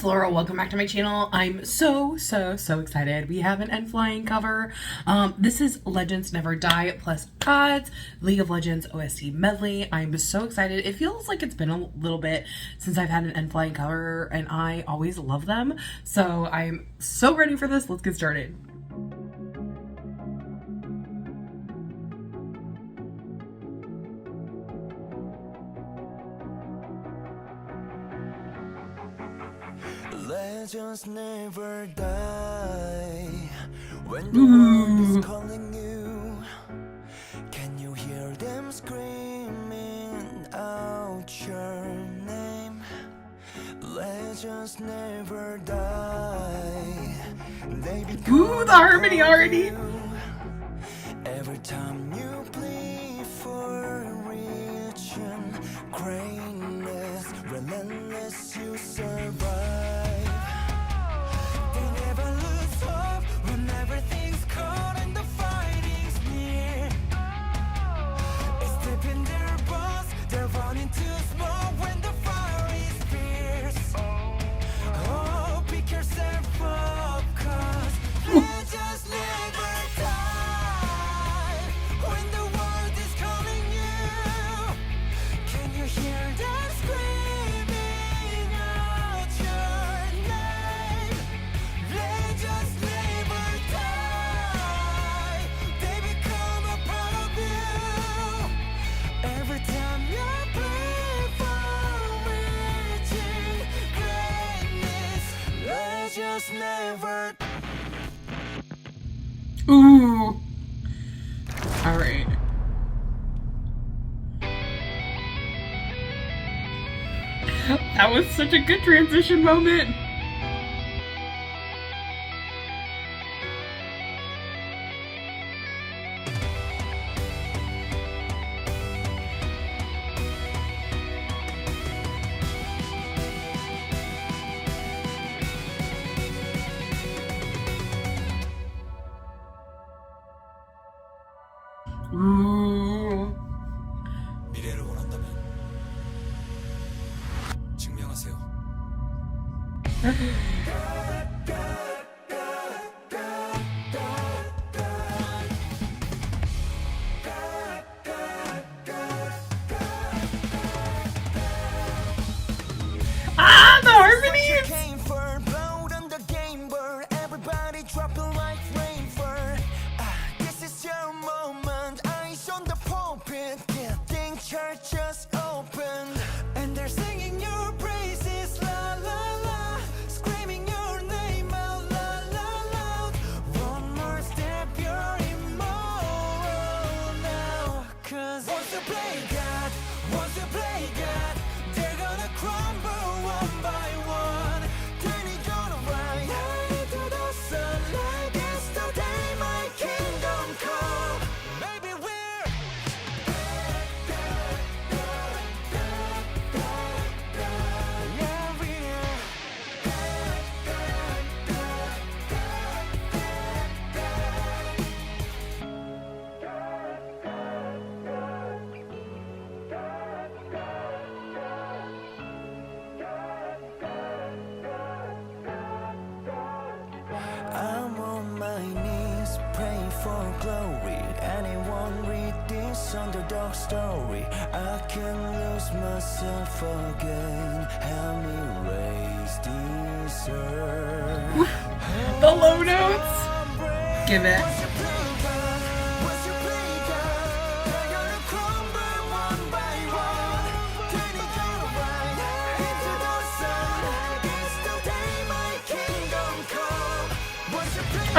Flora, welcome back to my channel. I'm so excited. We have an End Flying cover. This is Legends Never Die plus Gods, League of Legends OST medley. I'm so excited. It feels like it's been a little bit since I've had an End Flying cover, and I always love them. So I'm so ready for this. Let's get started. Legends never die when the world is calling you. Can you hear them screaming out your name? Legends never die. They become The harmony already. every time you plead for reaching greatness, relentless you survive. They never lose hope when everything's cold and the fighting's near. It's deep in their bones, they're running to smoke when the fire is fierce. Oh, pick yourself up, 'cause legends never die when the world is calling you. Can you hear them screaming out your name? Legends never die. They become a part of you. Every time you pray for reaching greatness, legends never. Ooh. All right. That was such a good transition moment. Ooh. 미래를 원한다면 증명하세요. The harmonies! Came for blood on the game board. Everybody dropping like rainfall. This is your moment. Eyes on the pulpit. Getting churches open. And they're singing your praises. La la la. Screaming your name out la la loud. One more step, you're immoral now. 'Cause once you play God, once you play God, they're gonna crumble one by one. Then you're gonna rise into the sunlight. It's the day my kingdom come. Maybe we're yeah, we're I'm on my knees, praying for glory. Anyone read this underdog story? I can lose myself again. Help me raise this earth. The low notes. Give it.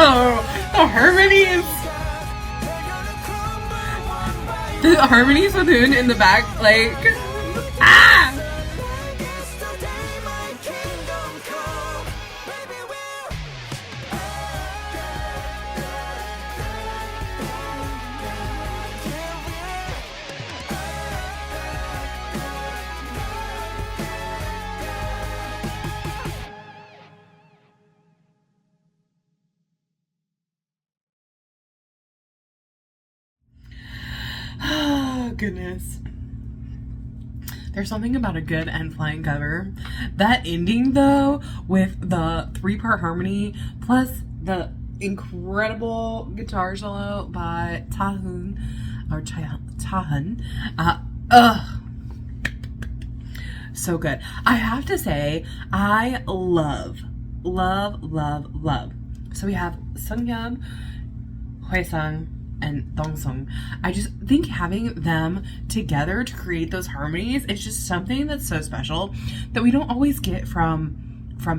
Oh, the harmonies. The harmonies with Hoon in the back, like, ah! Oh, goodness. There's something about a good N Flying cover. That ending though, with the 3-part harmony plus the incredible guitar solo by Taehoon or Taehoon, so good. I have to say, I love. So we have Sungyeon, Hwaesung, and Dongsung. I just think having them together to create those harmonies is just something that's so special that we don't always get from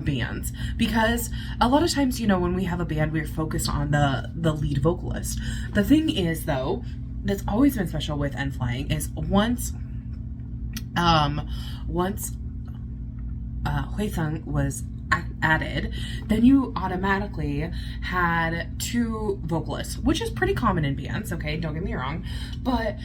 bands, because a lot of times, you know, when we have a band, we're focused on the lead vocalist. The thing is though, that's always been special with N Flying is once Hwaesung was added, then you automatically had 2 vocalists, which is pretty common in bands, okay, don't get me wrong, but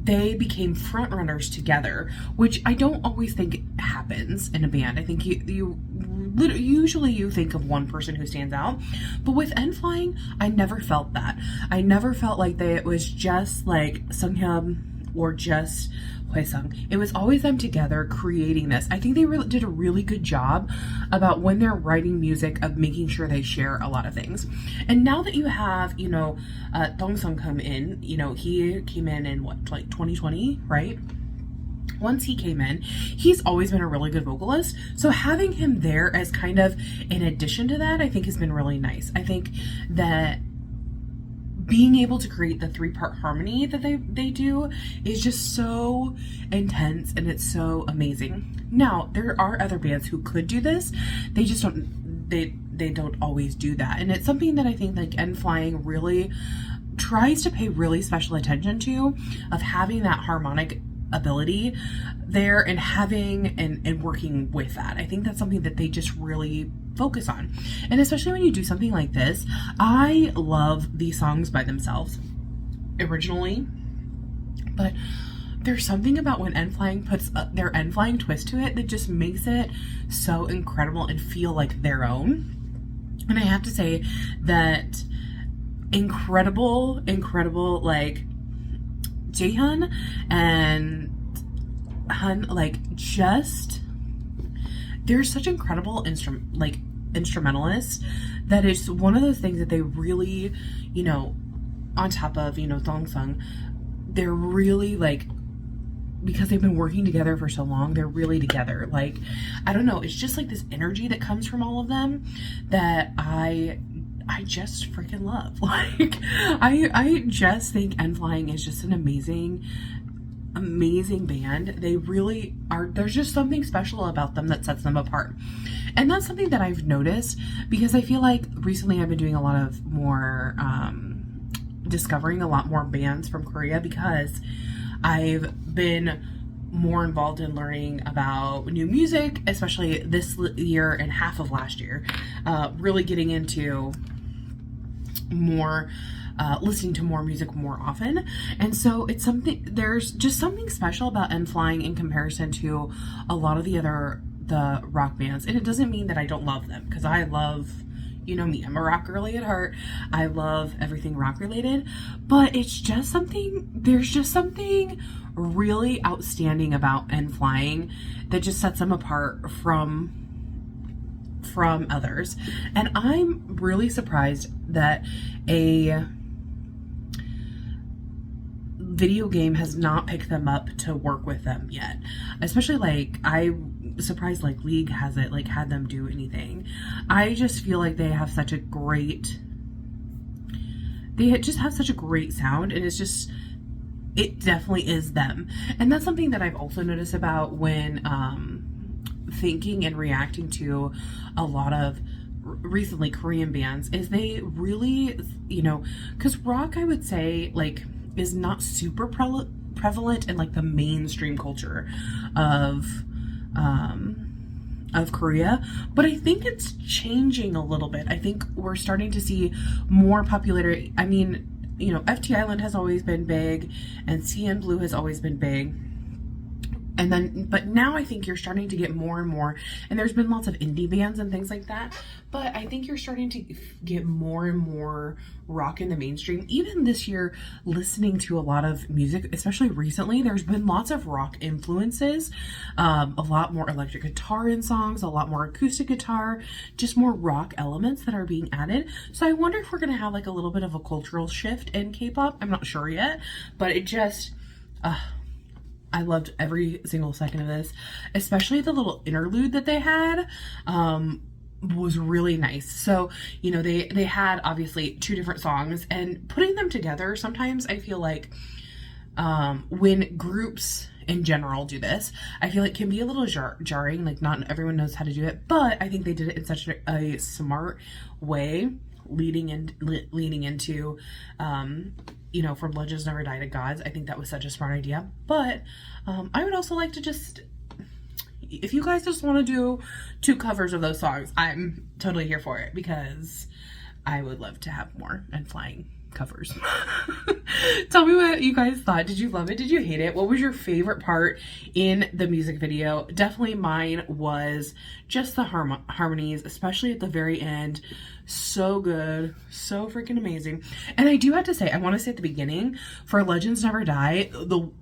they became front runners together, which I don't always think happens in a band. I think usually you think of one person who stands out, but with N Flying, I never felt that. I never felt like it was just like Sunghyun or just Hwaesung. It was always them together creating this. I think they did a really good job about when they're writing music of making sure they share a lot of things. And now that you have, you know, Dongsung come in, you know, he came in what, like 2020, right? Once he came in, he's always been a really good vocalist. So having him there as kind of in addition to that, I think has been really nice. I think that being able to create the 3-part harmony that they do is just so intense, and it's so amazing. Now, there are other bands who could do this. They just don't, they don't always do that. And it's something that I think like N Flying really tries to pay really special attention to, of having that harmonic ability there and having and working with that. I think that's something that they just really focus on. And especially when you do something like this, I love these songs by themselves originally, but there's something about when N Flying puts their N Flying twist to it that just makes it so incredible and feel like their own. And I have to say that incredible like Jaehyun and Han, like, just they're such incredible instrumentalists that it's one of those things that they really, you know, on top of, you know, Dongsung, they're really like, because they've been working together for so long, they're really together. Like, I don't know, it's just like this energy that comes from all of them that I just freaking love. Like, I just think N Flying is just an amazing band. They really are. There's just something special about them that sets them apart. And that's something that I've noticed, because I feel like recently I've been doing a lot of more, discovering a lot more bands from Korea, because I've been more involved in learning about new music, especially this year and half of last year, really getting into more listening to more music more often. And so it's something, there's just something special about N Flying in comparison to a lot of the rock bands. And it doesn't mean that I don't love them, because I love, you know me, I'm a rock girly at heart. I love everything rock related, but it's just something, there's just something really outstanding about N Flying that just sets them apart from others. And I'm really surprised that a video game has not picked them up to work with them yet. Especially, like, I'm surprised like League hasn't like had them do anything. I just feel like they have such a great, they just have such a great sound, and it's just, it definitely is them. And that's something that I've also noticed about when thinking and reacting to a lot of recently Korean bands, is they really, you know, because rock, I would say, like, is not super prevalent in like the mainstream culture of Korea, but I think it's changing a little bit. I think we're starting to see more popularity. I mean, you know, FT Island has always been big, and CN Blue has always been big, And then, but now I think you're starting to get more and more, and there's been lots of indie bands and things like that, but I think you're starting to get more and more rock in the mainstream. Even this year, listening to a lot of music, especially recently, there's been lots of rock influences, a lot more electric guitar in songs, a lot more acoustic guitar, just more rock elements that are being added. So I wonder if we're going to have like a little bit of a cultural shift in K-pop. I'm not sure yet, but it just, I loved every single second of this, especially the little interlude that they had. Was really nice. So, you know, they had obviously two different songs, and putting them together, sometimes I feel like when groups in general do this, I feel it can be a little jarring, like not everyone knows how to do it, but I think they did it in such a smart way, leading into you know, from Legends Never Die to Gods. I think that was such a smart idea. But I would also like to just, if you guys just want to do 2 covers of those songs, I'm totally here for it, because I would love to have more N.Flying covers. Tell me what you guys thought. Did you love it? Did you hate it? What was your favorite part in the music video? Definitely mine was just the harmonies, especially at the very end. So good, so freaking amazing. And I do have to say, I want to say at the beginning, for Legends Never Die,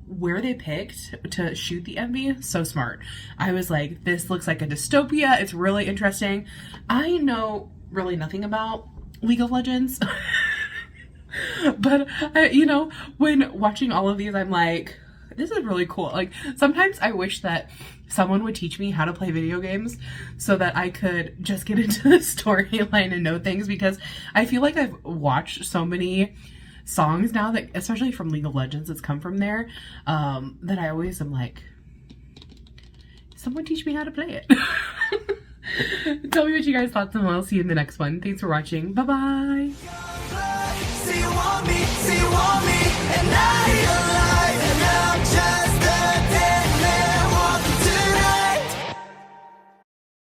where they picked to shoot the MV, so smart. I was like, this looks like a dystopia. It's really interesting. I know really nothing about League of Legends. But, you know, when watching all of these, I'm like, this is really cool. Like, sometimes I wish that someone would teach me how to play video games so that I could just get into the storyline and know things, because I feel like I've watched so many songs now that, especially from League of Legends, that's come from there, that I always am like, someone teach me how to play it. Tell me what you guys thought, and I'll see you in the next one. Thanks for watching. Bye-bye. Say you want me, and I